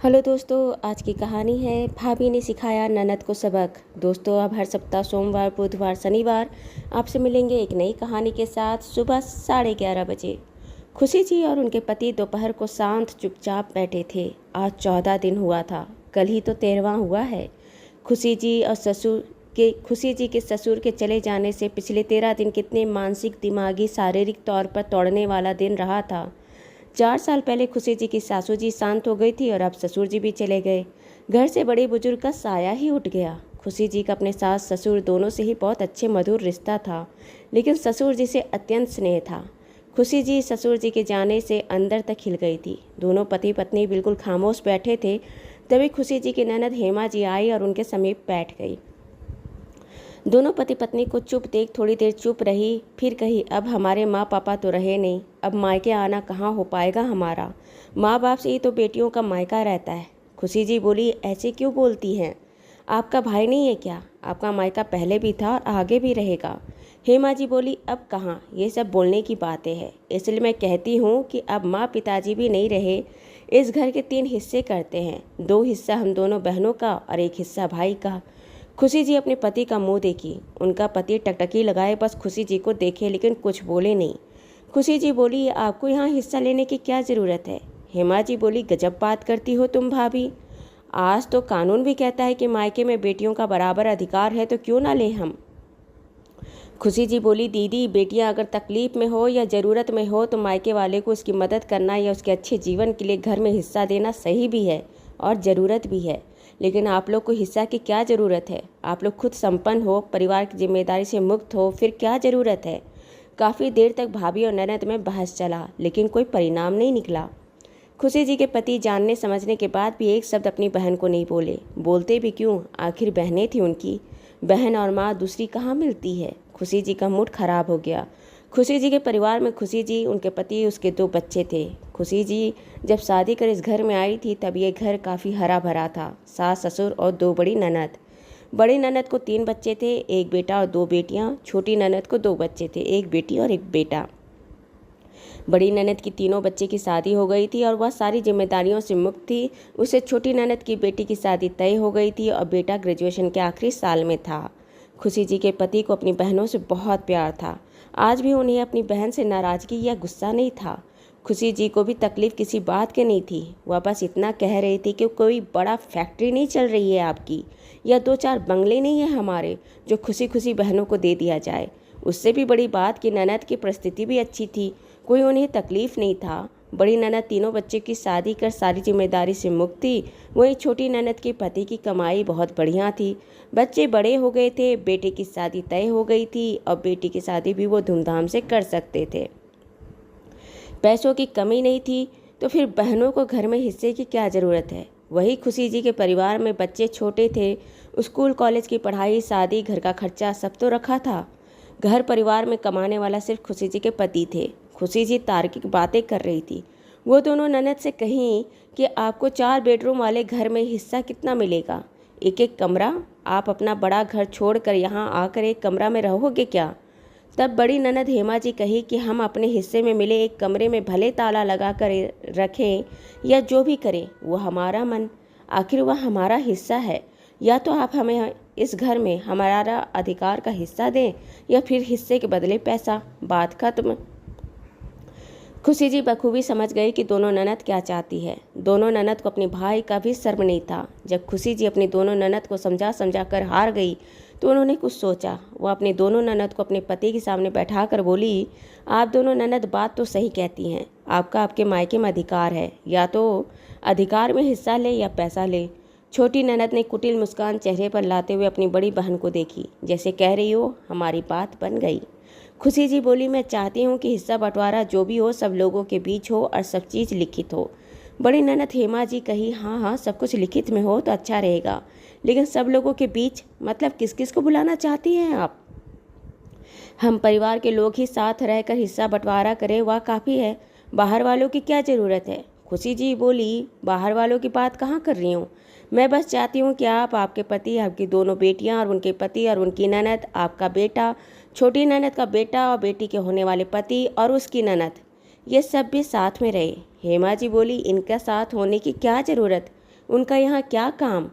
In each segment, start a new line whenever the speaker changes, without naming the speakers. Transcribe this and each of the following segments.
Hello दोस्तों, आज की कहानी है भाभी ने सिखाया ननद को सबक। दोस्तों, अब हर सप्ताह सोमवार, बुधवार, शनिवार आपसे मिलेंगे एक नई कहानी के साथ सुबह 11:30 बजे। खुशी जी और उनके पति दोपहर को शांत चुपचाप बैठे थे। आज 14 दिन हुआ था, कल ही तो 13वां हुआ है। खुशी जी के ससुर के चले जाने से पिछले 13 दिन कितने मानसिक, दिमागी, शारीरिक तौर पर तोड़ने वाला दिन रहा था। 4 साल पहले खुशी जी की सासू जी शांत हो गई थी और अब ससुर जी भी चले गए। घर से बड़े बुजुर्ग का साया ही उठ गया। खुशी जी का अपने सास ससुर दोनों से ही बहुत अच्छे मधुर रिश्ता था, लेकिन ससुर जी से अत्यंत स्नेह था। खुशी जी ससुर जी के जाने से अंदर तक हिल गई थी। दोनों पति पत्नी बिल्कुल खामोश बैठे थे। तभी खुशी जी की ननद हेमा जी आई और उनके समीप बैठ गई। दोनों पति पत्नी को चुप देख थोड़ी देर चुप रही, फिर कही, अब हमारे माँ पापा तो रहे नहीं, अब मायके आना कहाँ हो पाएगा हमारा। माँ बाप से ही तो बेटियों का मायका रहता है। खुशी जी बोली, ऐसे क्यों बोलती हैं? आपका भाई नहीं है क्या? आपका मायका पहले भी था और आगे भी रहेगा। हेमा जी बोली, अब कहाँ ये सब बोलने की बातें हैं। इसलिए मैं कहती हूँ कि अब माँ पिताजी भी नहीं रहे। इस घर के 3 हिस्से करते हैं, 2 हिस्सा हम दोनों बहनों का और 1 हिस्सा भाई का। खुशी जी अपने पति का मुंह देखी। उनका पति टकटकी लगाए बस खुशी जी को देखे, लेकिन कुछ बोले नहीं। खुशी जी बोली, आपको यहाँ हिस्सा लेने की क्या ज़रूरत है? हेमा जी बोली, गजब बात करती हो तुम भाभी। आज तो कानून भी कहता है कि मायके में बेटियों का बराबर अधिकार है, तो क्यों ना लें हम। खुशी जी बोली, दीदी, बेटियां अगर तकलीफ में हो या ज़रूरत में हो तो मायके वाले को उसकी मदद करना या उसके अच्छे जीवन के लिए घर में हिस्सा देना सही भी है और ज़रूरत भी है। लेकिन आप लोग को हिस्सा की क्या ज़रूरत है? आप लोग खुद संपन्न हो, परिवार की जिम्मेदारी से मुक्त हो, फिर क्या ज़रूरत है? काफ़ी देर तक भाभी और ननद में बहस चला, लेकिन कोई परिणाम नहीं निकला। खुशी जी के पति जानने समझने के बाद भी एक शब्द अपनी बहन को नहीं बोले। बोलते भी क्यों, आखिर बहनें थी उनकी। बहन और माँ दूसरी कहाँ मिलती है। खुशी जी का मूड खराब हो गया। खुशी जी के परिवार में खुशी जी, उनके पति, उसके 2 बच्चे थे। खुशी जी जब शादी कर इस घर में आई थी तब ये घर काफ़ी हरा भरा था। सास ससुर और 2 बड़ी ननद। बड़ी ननद को 3 बच्चे थे, 1 बेटा और 2 बेटियाँ। छोटी ननद को 2 बच्चे थे, 1 बेटी और 1 बेटा। बड़ी ननद की तीनों बच्चे की शादी हो गई थी और वह सारी जिम्मेदारियों से मुक्त थी। उससे छोटी ननद की बेटी की शादी तय हो गई थी और बेटा ग्रेजुएशन के आखिरी साल में था। खुशी जी के पति को अपनी बहनों से बहुत प्यार था। आज भी उन्हें अपनी बहन से नाराज़गी या गुस्सा नहीं था। खुशी जी को भी तकलीफ किसी बात की नहीं थी। वह बस इतना कह रही थी कि कोई बड़ा फैक्ट्री नहीं चल रही है आपकी, या 2-4 बंगले नहीं है हमारे जो खुशी खुशी बहनों को दे दिया जाए। उससे भी बड़ी बात कि ननद की परिस्थिति भी अच्छी थी, कोई उन्हें तकलीफ नहीं था। बड़ी ननद तीनों बच्चों की शादी कर सारी जिम्मेदारी से मुक्त थी। वहीं छोटी ननद के पति की कमाई बहुत बढ़िया थी। बच्चे बड़े हो गए थे, बेटे की शादी तय हो गई थी और बेटी की शादी भी वो धूमधाम से कर सकते थे। पैसों की कमी नहीं थी, तो फिर बहनों को घर में हिस्से की क्या ज़रूरत है। वही खुशी जी के परिवार में बच्चे छोटे थे, स्कूल कॉलेज की पढ़ाई, शादी, घर का खर्चा सब तो रखा था। घर परिवार में कमाने वाला सिर्फ खुशी जी के पति थे। खुशी जी तार्किक बातें कर रही थी। वो दोनों ननद से कहीं कि आपको 4 बेडरूम वाले घर में हिस्सा कितना मिलेगा? एक एक कमरा? आप अपना बड़ा घर छोड़कर यहाँ आकर एक कमरा में रहोगे क्या? तब बड़ी ननद हेमा जी कही कि हम अपने हिस्से में मिले एक कमरे में भले ताला लगा कर रखें या जो भी करें, वो हमारा मन, आखिर वह हमारा हिस्सा है। या तो आप हमें इस घर में हमारा अधिकार का हिस्सा दें या फिर हिस्से के बदले पैसा। बात खत्म। खुशी जी बखूबी समझ गई कि दोनों ननद क्या चाहती है। दोनों ननद को अपने भाई का भी शर्म नहीं था। जब खुशी जी अपनी दोनों ननद को समझा समझा कर हार गई तो उन्होंने कुछ सोचा। वह अपने दोनों ननद को अपने पति के सामने बैठा कर बोली, आप दोनों ननद बात तो सही कहती हैं। आपका आपके मायके में अधिकार है, या तो अधिकार में हिस्सा ले या पैसा ले। छोटी ननद ने कुटिल मुस्कान चेहरे पर लाते हुए अपनी बड़ी बहन को देखी, जैसे कह रही हो हमारी बात बन गई। खुशी जी बोली, मैं चाहती हूँ कि हिस्सा बंटवारा जो भी हो सब लोगों के बीच हो और सब चीज़ लिखित हो। बड़ी ननद हेमा जी कही, हाँ हाँ, सब कुछ लिखित में हो तो अच्छा रहेगा, लेकिन सब लोगों के बीच मतलब किस किस को बुलाना चाहती हैं आप? हम परिवार के लोग ही साथ रहकर हिस्सा बंटवारा करें, वह काफ़ी है। बाहर वालों की क्या ज़रूरत है? खुशी जी बोली, बाहर वालों की बात कहाँ कर रही हूँ। मैं बस चाहती हूँ कि आप, आपके पति, आपकी दोनों बेटियाँ और उनके पति और उनकी ननद, आपका बेटा, छोटी ननद का बेटा और बेटी के होने वाले पति और उसकी ननद, ये सब भी साथ में रहे। हेमा जी बोली, इनका साथ होने की क्या ज़रूरत? उनका यहाँ क्या काम।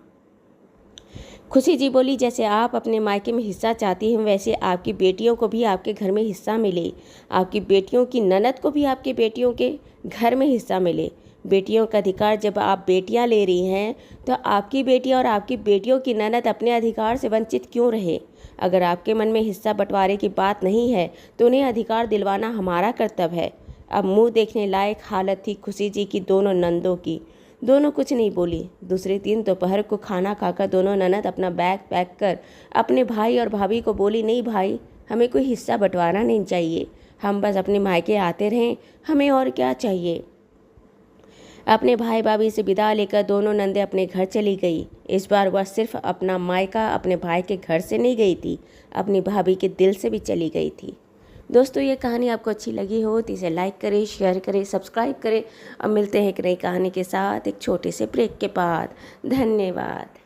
खुशी जी बोली, जैसे आप अपने मायके में हिस्सा चाहती हैं वैसे आपकी बेटियों को भी आपके घर में हिस्सा मिले, आपकी बेटियों की ननद को भी आपके बेटियों के घर में हिस्सा मिले। बेटियों का अधिकार जब आप बेटियां ले रही हैं तो आपकी बेटियां और आपकी बेटियों की ननद अपने अधिकार से वंचित क्यों रहे। अगर आपके मन में हिस्सा बंटवारे की बात नहीं है तो उन्हें अधिकार दिलवाना हमारा कर्तव्य है। अब मुंह देखने लायक हालत थी खुशी जी की दोनों नंदों की। दोनों कुछ नहीं बोली। दूसरे दिन दोपहर को खाना खाकर दोनों ननद अपना बैग पैक कर अपने भाई और भाभी को बोली, नहीं भाई, हमें कोई हिस्सा बंटवारा नहीं चाहिए, हम बस अपने मायके आते रहें, हमें और क्या चाहिए। अपने भाई भाभी से विदा लेकर दोनों नंदे अपने घर चली गई। इस बार वह सिर्फ अपना मायका अपने भाई के घर से नहीं गई थी, अपनी भाभी के दिल से भी चली गई थी। दोस्तों, ये कहानी आपको अच्छी लगी हो तो इसे लाइक करें, शेयर करें, सब्सक्राइब करें। अब मिलते हैं एक नई कहानी के साथ एक छोटे से ब्रेक के बाद। धन्यवाद।